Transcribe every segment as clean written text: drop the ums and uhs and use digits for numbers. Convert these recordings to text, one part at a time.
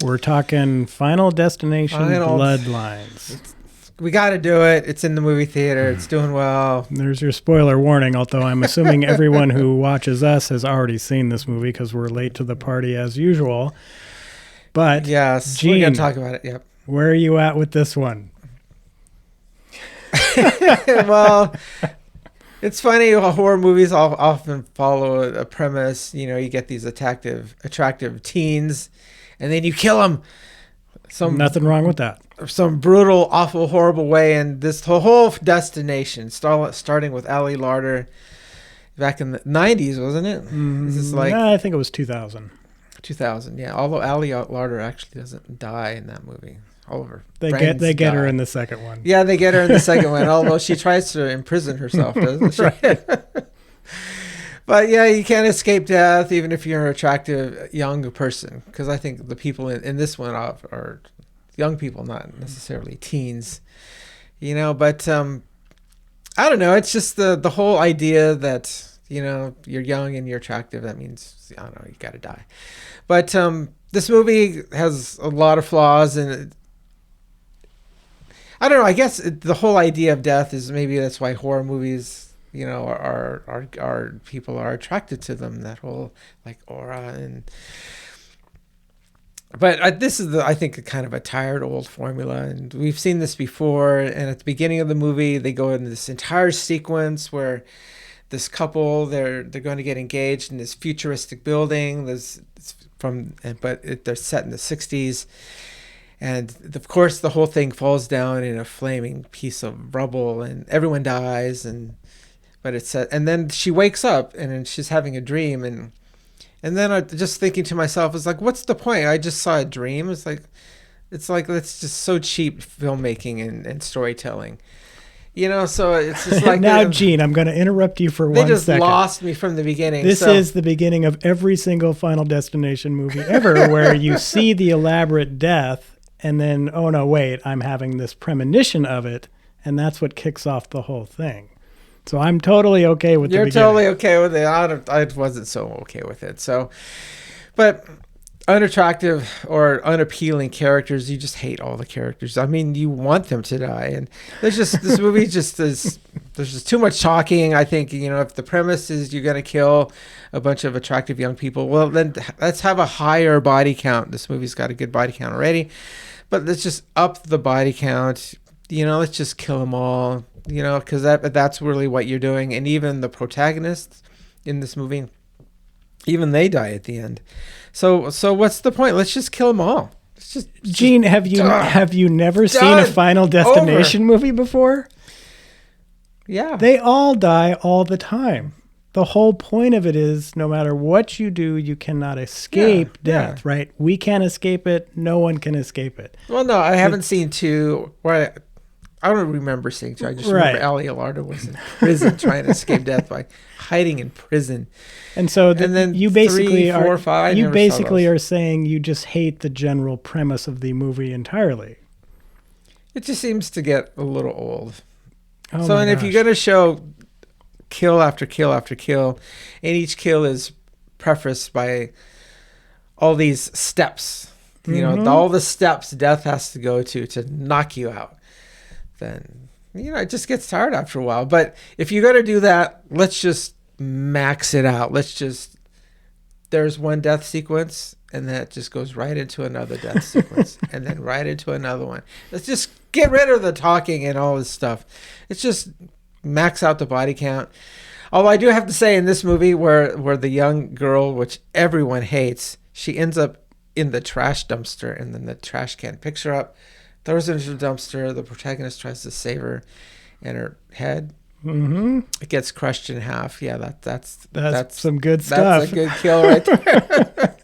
We're talking Final Destination Final. Bloodlines. We got to do it. It's in the movie theater. It's doing well. There's your spoiler warning, although I'm assuming everyone who watches us has already seen this movie because we're late to the party as usual. But Yes, Gene, we're going to talk about it. Yep. Where are you at with this one? Well, it's funny how horror movies often follow a premise. You know, you get these attractive teens, and then you kill them. Nothing wrong with that. Some brutal, awful, horrible way. And this whole Destination, starting with Ali Larter back in the 90s, wasn't it? This is like I think it was 2000. 2000, yeah. Although Ali Larter actually doesn't die in that movie. Oliver. They get her in the second one. Yeah, they get her in the second one, although she tries to imprison herself, doesn't she? But yeah, you can't escape death even if you're an attractive young person, because I think the people in this one are young people, not necessarily teens. You know, but I don't know. It's just the whole idea that, you know, you're young and you're attractive. That means, I don't know, you got to die. But this movie has a lot of flaws, and I don't know. I guess the whole idea of death is maybe that's why horror movies, you know, are people are attracted to them. That whole like aura But this is I think kind of a tired old formula, and we've seen this before. And at the beginning of the movie, they go into this entire sequence where this couple they're going to get engaged in this futuristic building. They're set in the 60s. And of course, the whole thing falls down in a flaming piece of rubble, and everyone dies. And then she wakes up, and she's having a dream, and then I'm just thinking to myself, it's like, what's the point? I just saw a dream. It's like that's just so cheap filmmaking and storytelling, you know. So it's just like now, Gene, I'm going to interrupt you for 1 second. They just lost me from the beginning. This is the beginning of every single Final Destination movie ever, where you see the elaborate death. And then, oh no, wait, I'm having this premonition of it. And that's what kicks off the whole thing. So I'm totally okay with the beginning. You're totally okay with it. I wasn't so okay with it. So, but unattractive or unappealing characters, you just hate all the characters. I mean, you want them to die. And there's just, this movie just is, there's just too much talking. I think, you know, if the premise is you're going to kill a bunch of attractive young people, well, then let's have a higher body count. This movie's got a good body count already. But let's just up the body count, you know, let's just kill them all, you know, because that's really what you're doing. And even the protagonists in this movie, even they die at the end. So what's the point? Let's just kill them all. Gene, have you never seen a Final Destination movie before? Yeah. They all die all the time. The whole point of it is no matter what you do, you cannot escape death, right? We can't escape it. No one can escape it. Well, no, I haven't seen two. I don't remember seeing two. I just remember Ali Larter was in prison trying to escape death by hiding in prison. And so then you basically 3, 4, 5, you basically are saying you just hate the general premise of the movie entirely. It just seems to get a little old. Oh so, and if you're going to show kill after kill after kill, and each kill is prefaced by all these steps, you know, all the steps death has to go to knock you out, then, you know, it just gets tired after a while. But if you're going to do that, let's just max it out. There's one death sequence, and then it just goes right into another death sequence, and then right into another one. Let's just get rid of the talking and all this stuff. It's just max out the body count. Although I do have to say, in this movie where the young girl, which everyone hates, she ends up in the trash dumpster, and then the trash can picks her up, throws her into the dumpster. The protagonist tries to save her, and her head it gets crushed in half. Yeah, that's some good stuff. That's a good kill right there.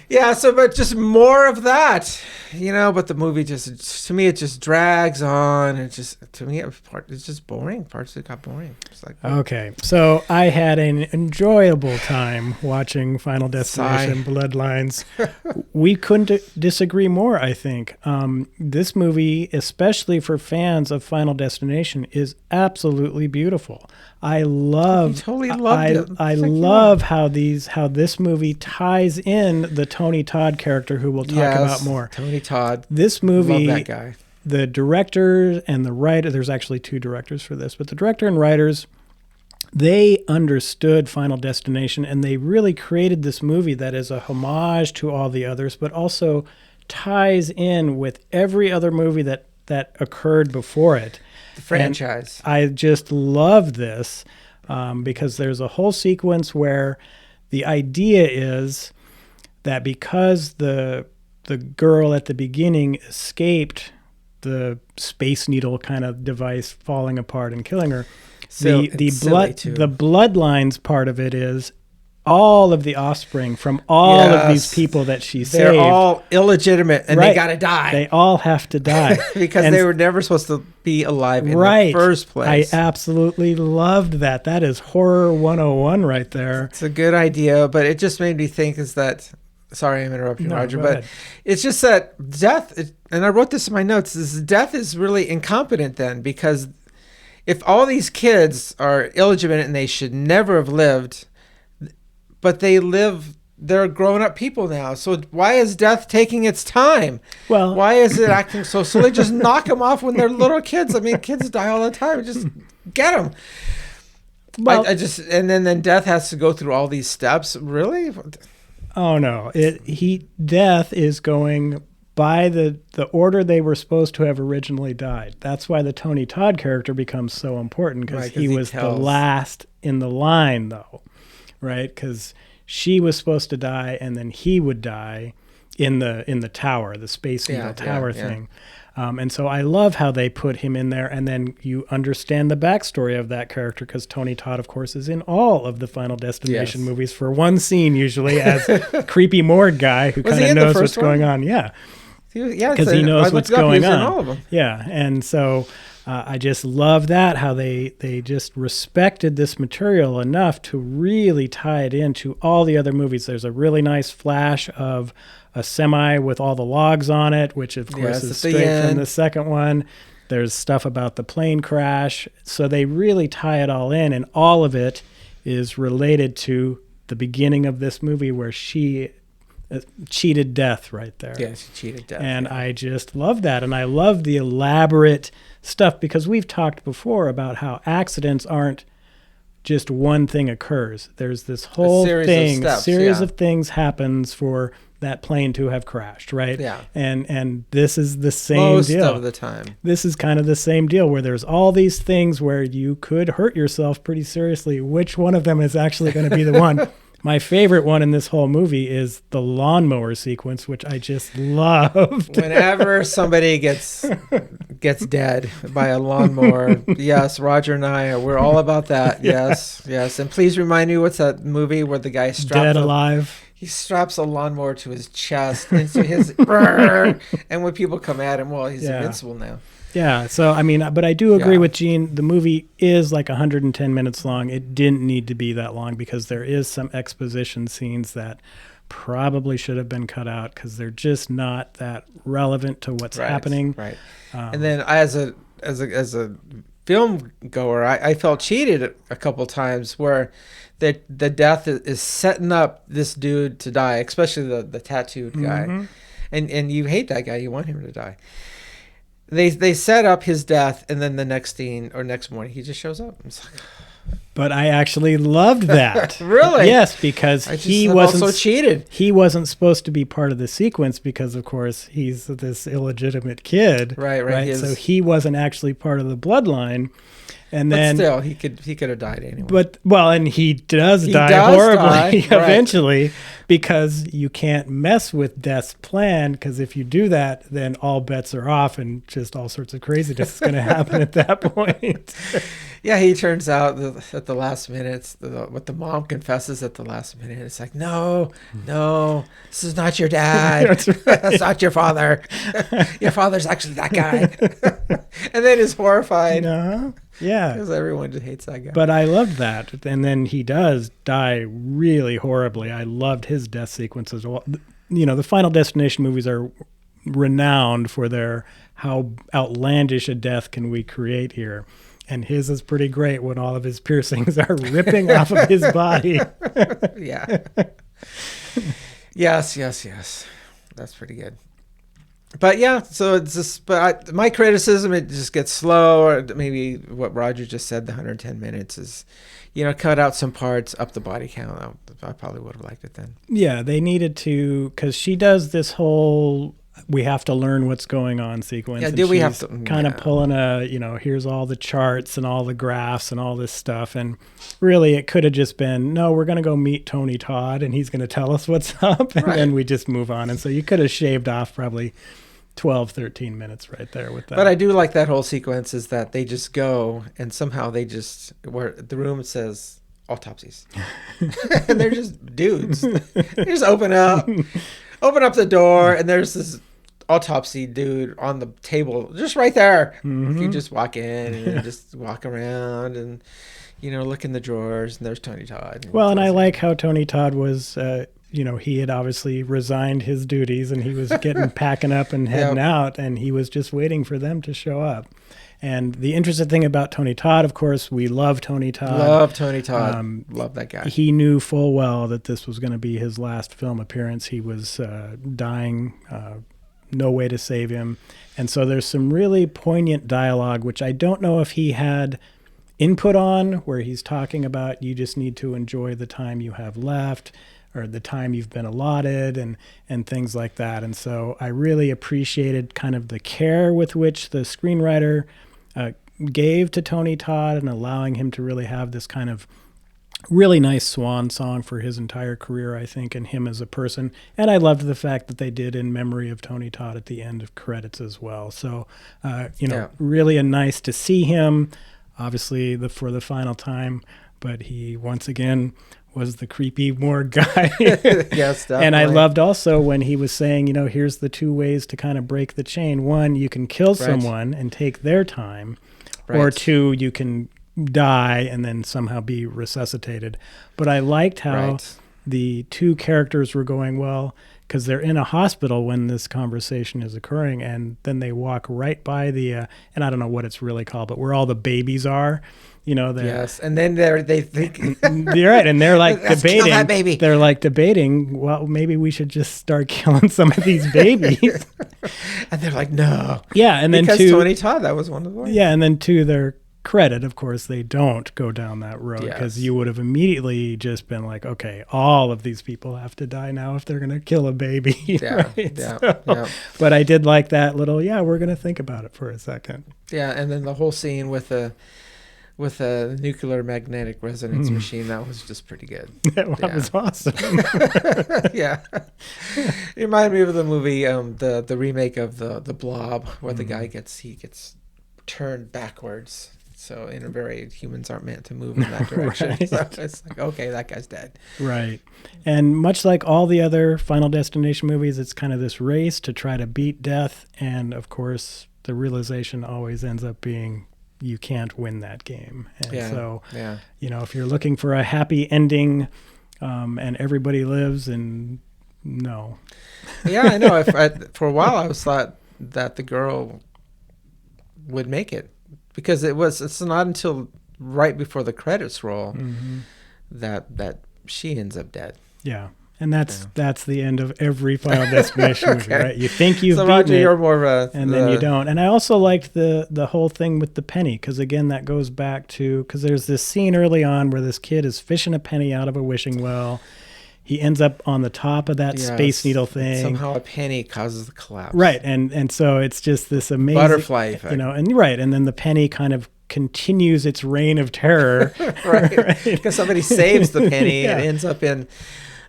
Yeah, but just more of that, you know. But the movie to me, it just drags on. It's just boring. Parts of it got boring. It's like, okay, so I had an enjoyable time watching Final Destination Bloodlines. We couldn't disagree more, I think. This movie, especially for fans of Final Destination, is absolutely beautiful. I love it. I love how this movie ties in the Tony Todd character, who we'll talk about more. Tony Todd. This movie, love that guy. The director and the writer, there's actually 2 directors for this, but the director and writers, they understood Final Destination, and they really created this movie that is a homage to all the others, but also ties in with every other movie that occurred before it. The franchise. And I just love this because there's a whole sequence where the idea is that because the girl at the beginning escaped the Space Needle kind of device falling apart and killing her, the Bloodlines part of it is all of the offspring from all of these people that she saved. They're all illegitimate, and they got to die. They all have to die. Because they were never supposed to be alive in the first place. I absolutely loved that. That is horror 101 right there. It's a good idea, but it just made me think is that... Sorry, I'm interrupting, Roger, but it's just that death, and I wrote this in my notes, is death is really incompetent then, because if all these kids are illegitimate and they should never have lived... But they're grown-up people now. So why is death taking its time? Well, why is it acting so slowly? Just knock them off when they're little kids. I mean, kids die all the time. Just get them. Well, and then death has to go through all these steps. Really? Oh, no. Death is going by the order they were supposed to have originally died. That's why the Tony Todd character becomes so important, because he was the last in the line, though. Right, because she was supposed to die, and then he would die in the tower, the Space Needle tower thing. And so I love how they put him in there, and then you understand the backstory of that character, because Tony Todd, of course, is in all of the Final Destination movies for one scene, usually as creepy morgue guy who kind of knows what's going on. Yeah, because he knows what's going on. All of them. Yeah, and so. I just love that, how they just respected this material enough to really tie it into all the other movies. There's a really nice flash of a semi with all the logs on it, which of course is straight from the second one. There's stuff about the plane crash. So they really tie it all in, and all of it is related to the beginning of this movie where she cheated death right there. Yeah, she cheated death. And I just love that. And I love the elaborate stuff, because we've talked before about how accidents aren't just one thing occurs. There's this whole series of things happens for that plane to have crashed, right? Yeah. And this is the same deal. Most of the time. This is kind of the same deal, where there's all these things where you could hurt yourself pretty seriously. Which one of them is actually going to be the one? My favorite one in this whole movie is the lawnmower sequence, which I just loved. Whenever somebody gets dead by a lawnmower, yes, Roger and we're all about that. Yes. And please remind me, what's that movie where the guy Dead Alive? He straps a lawnmower to his chest, into his and when people come at him, well, he's invincible now. Yeah, so I mean, but I do agree with Gene. The movie is like 110 minutes long. It didn't need to be that long, because there is some exposition scenes that probably should have been cut out, because they're just not that relevant to what's happening. Right. And then as a film goer, I felt cheated a couple times, where the death is setting up this dude to die, especially the tattooed guy, and you hate that guy. You want him to die. They set up his death, and then the next scene or next morning he just shows up. It's like, but I actually loved that. Really? Yes, because he wasn't also cheated. He wasn't supposed to be part of the sequence, because of course he's this illegitimate kid. Right. So he wasn't actually part of the bloodline. And then, still, he could have died anyway. But and he does die horribly eventually, because you can't mess with Death's plan. Because if you do that, then all bets are off, and just all sorts of craziness is going to happen at that point. Yeah, he turns out at the last minute, what the mom confesses at the last minute, it's like, no, this is not your dad. That's right. That's not your father. Your father's actually that guy. And then is horrified. Yeah. Because everyone just hates that guy. But I loved that. And then he does die really horribly. I loved his death sequences. The Final Destination movies are renowned for their how outlandish a death can we create here. And his is pretty great when all of his piercings are ripping off of his body. Yeah. Yes. That's pretty good. But yeah, so it's just, my criticism, it just gets slow, or maybe what Roger just said, the 110 minutes is, cut out some parts, up the body count. I probably would have liked it then. Yeah, they needed to, because she does this whole, we have to learn what's going on sequence. Yeah, do we have to? Kind of pulling here's all the charts and all the graphs and all this stuff. And really, it could have just been, no, we're going to go meet Tony Todd and he's going to tell us what's up. And then we just move on. And so you could have shaved off probably 12, 13 minutes right there with that. But I do like that whole sequence is that they just go and somehow where the room says autopsies. And they're just dudes. They just open up the door, and there's this autopsy dude on the table just right there. Mm-hmm. You just walk in and just walk around and, look in the drawers, and there's Tony Todd. And I like how Tony Todd was... he had obviously resigned his duties and he was packing up and heading out, and he was just waiting for them to show up. And the interesting thing about Tony Todd, of course, we love Tony Todd. Love Tony Todd. Love that guy. He knew full well that this was going to be his last film appearance. He was dying, no way to save him. And so there's some really poignant dialogue, which I don't know if he had input on, where he's talking about you just need to enjoy the time you have left, or the time you've been allotted, and things like that. And so I really appreciated kind of the care with which the screenwriter gave to Tony Todd, and allowing him to really have this kind of really nice swan song for his entire career, I think, and him as a person. And I loved the fact that they did in memory of Tony Todd at the end of credits as well. So, really nice to see him, obviously for the final time, but he once again was the creepy morgue guy. Yes, definitely. And I loved also when he was saying, here's the two ways to kind of break the chain. One, you can kill someone and take their time, or two, you can die and then somehow be resuscitated. But I liked how the two characters were going, well, because they're in a hospital when this conversation is occurring, and then they walk right by the, and I don't know what it's really called, but where all the babies are. Yes, and then they think you're right, and they're like debating. Kill that baby. They're like debating. Well, maybe we should just start killing some of these babies. And they're like, no. Yeah, and because then Tony Todd, that was one of the ones. Yeah, and then to their credit, of course, they don't go down that road, because you would have immediately just been like, okay, all of these people have to die now if they're going to kill a baby. But I did like that little, we're going to think about it for a second. Yeah, and then the whole scene with a nuclear magnetic resonance machine, that was just pretty good. That was awesome. Yeah. It reminded me of the movie, the remake of the Blob, where the guy gets turned backwards. So humans aren't meant to move in that direction. Right. So it's like, okay, that guy's dead. Right. And much like all the other Final Destination movies, it's kind of this race to try to beat death. And of course, the realization always ends up being you can't win that game. And so, if you're looking for a happy ending and everybody lives, and no. Yeah, I know. For a while, I was thought that the girl would make it, because it's not until right before the credits roll that she ends up dead. Yeah. And that's the end of every Final Destination movie, right? You think you've beaten Roger, it, you're more of and then you don't. And I also liked the whole thing with the penny, because again, that goes back to, because there's this scene early on where this kid is fishing a penny out of a wishing well. He ends up on the top of that Space Needle thing. Somehow a penny causes the collapse. Right, and so it's just this amazing butterfly effect. And then the penny kind of continues its reign of terror. Right, because somebody saves the penny and it ends up in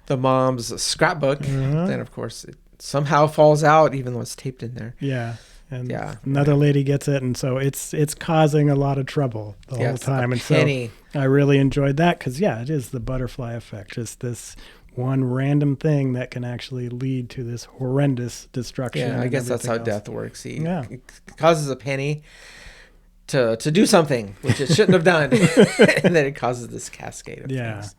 the mom's scrapbook. Then of course it somehow falls out, even though it's taped in there. Yeah. And another lady gets it, and so it's causing a lot of trouble the whole time. And penny. So I really enjoyed that, because it is the butterfly effect, just this one random thing that can actually lead to this horrendous destruction. Yeah, I guess that's how death works. It causes a penny to do something which it shouldn't have done, and then it causes this cascade of things.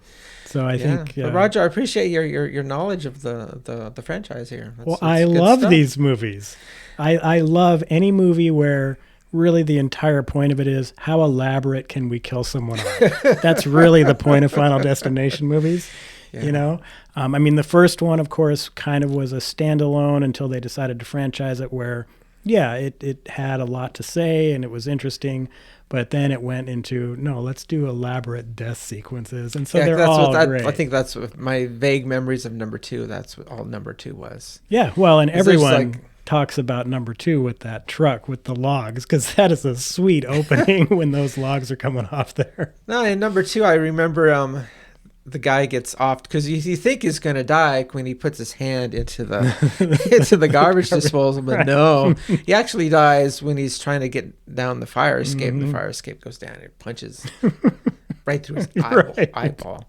So I think, but Roger, I appreciate your knowledge of the franchise here. I love these movies. I love any movie where really the entire point of it is, how elaborate can we kill someone off? That's really the point of Final Destination movies. You know, I mean, the first one, of course, kind of was a standalone until they decided to franchise it. Where, yeah, it had a lot to say and it was interesting. But then it went into, no, let's do elaborate death sequences. And so they're all great. I think that's what my vague memories of number 2. That's what all number 2 was. Yeah, well, and everyone talks about number 2 with that truck with the logs, because that is a sweet opening when those logs are coming off there. No, in number 2, I remember the guy gets off because you think he's going to die when he puts his hand into the garbage disposal, but no, he actually dies when he's trying to get down the fire escape. And the fire escape goes down and it punches right through his eyeball.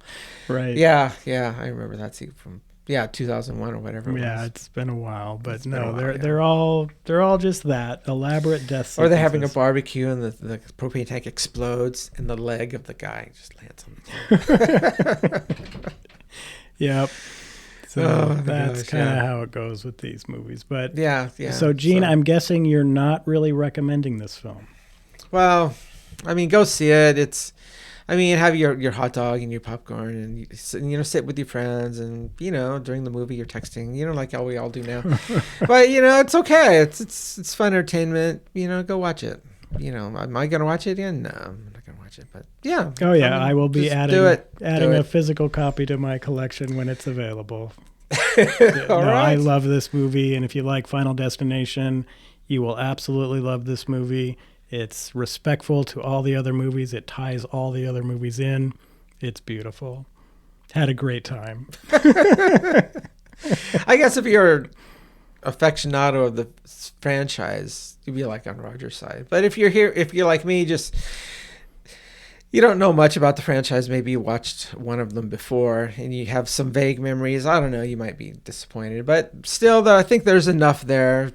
Right. Yeah, I remember that scene from 2001 or whatever. Yeah, it's been a while, but they're all just that elaborate death sequences. Or they're having a barbecue and the propane tank explodes and the leg of the guy just lands on the table. Yep. So that's kind of how it goes with these movies. But yeah. So Gene, I'm guessing you're not really recommending this film. Well, I mean, go see it. Have your hot dog and your popcorn and sit with your friends and during the movie you're texting like how we all do now. But it's okay. It's fun entertainment. Go watch it. Am I gonna watch it again? No, I'm not gonna watch it. But yeah. Oh yeah, I will be adding a physical copy to my collection when it's available. Right. I love this movie, and if you like Final Destination, you will absolutely love this movie. It's respectful to all the other movies. It ties all the other movies in. It's beautiful. Had a great time. I guess if you're aficionado of the franchise, you'd be like on Roger's side. But if you're like me, you don't know much about the franchise. Maybe you watched one of them before and you have some vague memories. I don't know. You might be disappointed. But still, though, I think there's enough there.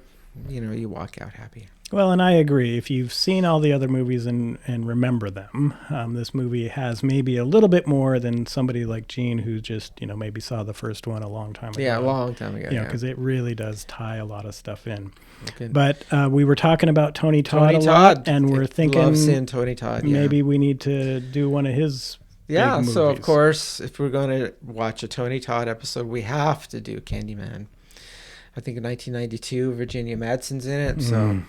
You walk out happy. Well, and I agree. If you've seen all the other movies and remember them, this movie has maybe a little bit more than somebody like Gene who just, maybe saw the first one a long time ago. Yeah, a long time ago. Because it really does tie a lot of stuff in. Okay. But we were talking about Tony Todd a lot, and we're thinking, love seeing Tony Todd. Maybe we need to do one of his big movies. So of course, if we're going to watch a Tony Todd episode, we have to do Candyman. I think in 1992, Virginia Madsen's in it. So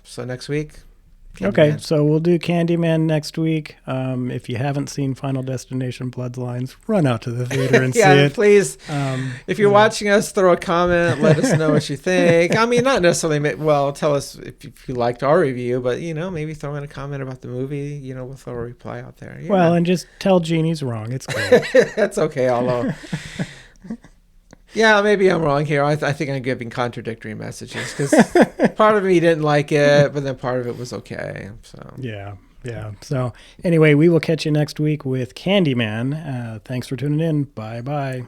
so next week. Candyman. Okay, so we'll do Candyman next week. If you haven't seen Final Destination Bloodlines, run out to the theater and see it. Yeah, please. If you're watching us, throw a comment. Let us know what you think. I mean, not necessarily, tell us if you liked our review, but, maybe throw in a comment about the movie. We'll throw a reply out there. Yeah. Well, and just tell Gene he's wrong. It's good. That's okay, although... Yeah, maybe I'm wrong here. I think I'm giving contradictory messages because part of me didn't like it, but then part of it was okay. So yeah. So anyway, we will catch you next week with Candyman. Thanks for tuning in. Bye. Bye.